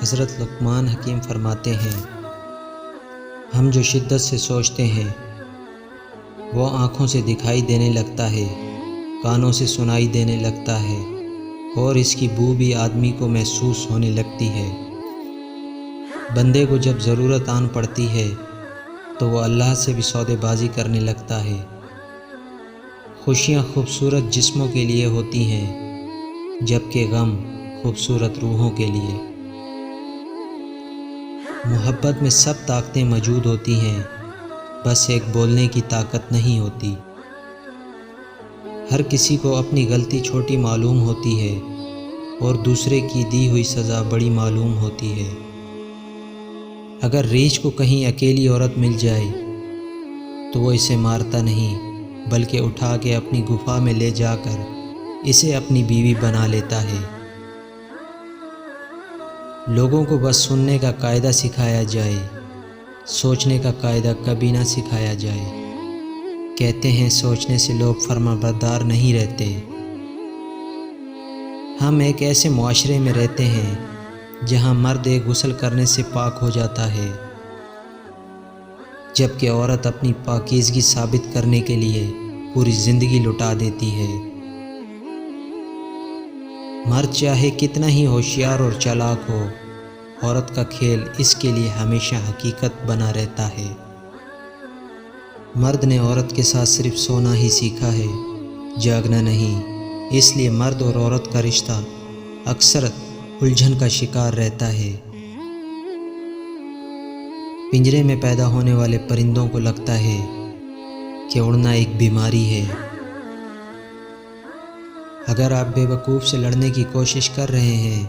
حضرت لقمان حکیم فرماتے ہیں، ہم جو شدت سے سوچتے ہیں وہ آنکھوں سے دکھائی دینے لگتا ہے، کانوں سے سنائی دینے لگتا ہے، اور اس کی بو بھی آدمی کو محسوس ہونے لگتی ہے۔ بندے کو جب ضرورت آن پڑتی ہے تو وہ اللہ سے بھی سودے بازی کرنے لگتا ہے۔ خوشیاں خوبصورت جسموں کے لیے ہوتی ہیں، جبکہ غم خوبصورت روحوں کے لیے۔ محبت میں سب طاقتیں موجود ہوتی ہیں، بس ایک بولنے کی طاقت نہیں ہوتی۔ ہر کسی کو اپنی غلطی چھوٹی معلوم ہوتی ہے اور دوسرے کی دی ہوئی سزا بڑی معلوم ہوتی ہے۔ اگر ریچھ کو کہیں اکیلی عورت مل جائے تو وہ اسے مارتا نہیں، بلکہ اٹھا کے اپنی گفا میں لے جا کر اسے اپنی بیوی بنا لیتا ہے۔ لوگوں کو بس سننے کا قاعدہ سکھایا جائے، سوچنے کا قاعدہ کبھی نہ سکھایا جائے۔ کہتے ہیں سوچنے سے لوگ فرما بردار نہیں رہتے۔ ہم ایک ایسے معاشرے میں رہتے ہیں جہاں مرد ایک غسل کرنے سے پاک ہو جاتا ہے، جبکہ عورت اپنی پاکیزگی ثابت کرنے کے لیے پوری زندگی لٹا دیتی ہے۔ مرد چاہے کتنا ہی ہوشیار اور چالاک ہو، عورت کا کھیل اس کے لیے ہمیشہ حقیقت بنا رہتا ہے۔ مرد نے عورت کے ساتھ صرف سونا ہی سیکھا ہے، جاگنا نہیں، اس لیے مرد اور عورت کا رشتہ اکثر الجھن کا شکار رہتا ہے۔ پنجرے میں پیدا ہونے والے پرندوں کو لگتا ہے کہ اڑنا ایک بیماری ہے۔ اگر آپ بے وقوف سے لڑنے کی کوشش کر رہے ہیں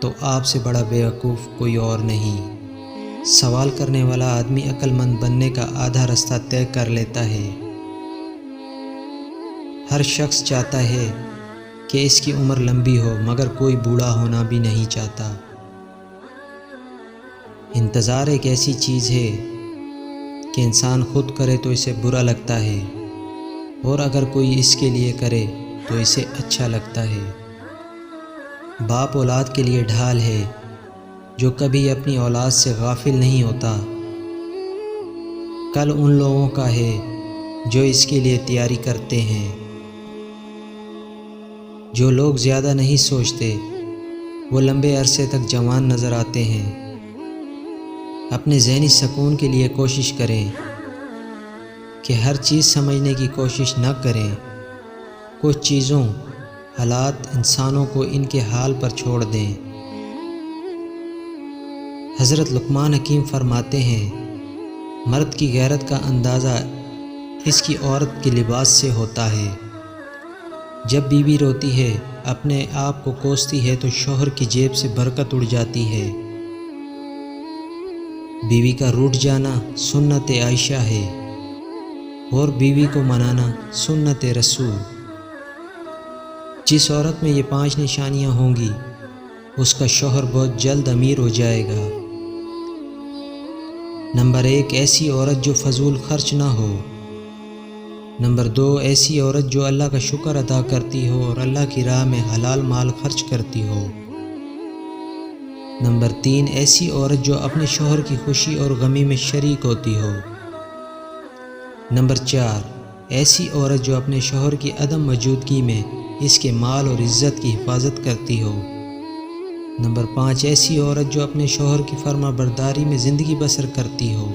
تو آپ سے بڑا بے وقوف کوئی اور نہیں۔ سوال کرنے والا آدمی عقل مند بننے کا آدھا رستہ طے کر لیتا ہے۔ ہر شخص چاہتا ہے کہ اس کی عمر لمبی ہو، مگر کوئی بوڑھا ہونا بھی نہیں چاہتا۔ انتظار ایک ایسی چیز ہے کہ انسان خود کرے تو اسے برا لگتا ہے، اور اگر کوئی اس کے لیے کرے تو اسے اچھا لگتا ہے۔ باپ اولاد کے لیے ڈھال ہے جو کبھی اپنی اولاد سے غافل نہیں ہوتا۔ کل ان لوگوں کا ہے جو اس کے لیے تیاری کرتے ہیں۔ جو لوگ زیادہ نہیں سوچتے وہ لمبے عرصے تک جوان نظر آتے ہیں۔ اپنے ذہنی سکون کے لیے کوشش کریں کہ ہر چیز سمجھنے کی کوشش نہ کریں۔ کچھ چیزوں، حالات، انسانوں کو ان کے حال پر چھوڑ دیں۔ حضرت لقمان حکیم فرماتے ہیں، مرد کی غیرت کا اندازہ اس کی عورت کے لباس سے ہوتا ہے۔ جب بیوی روتی ہے، اپنے آپ کو کوستی ہے، تو شوہر کی جیب سے برکت اڑ جاتی ہے۔ بیوی کا روٹھ جانا سنت عائشہ ہے، اور بیوی کو منانا سنت رسول۔ جس عورت میں یہ 5 نشانیاں ہوں گی اس کا شوہر بہت جلد امیر ہو جائے گا۔ نمبر 1، ایسی عورت جو فضول خرچ نہ ہو۔ نمبر 2، ایسی عورت جو اللہ کا شکر ادا کرتی ہو اور اللہ کی راہ میں حلال مال خرچ کرتی ہو۔ نمبر 3، ایسی عورت جو اپنے شوہر کی خوشی اور غمی میں شریک ہوتی ہو۔ نمبر 4، ایسی عورت جو اپنے شوہر کی عدم موجودگی میں اس کے مال اور عزت کی حفاظت کرتی ہو۔ نمبر 5، ایسی عورت جو اپنے شوہر کی فرما برداری میں زندگی بسر کرتی ہو۔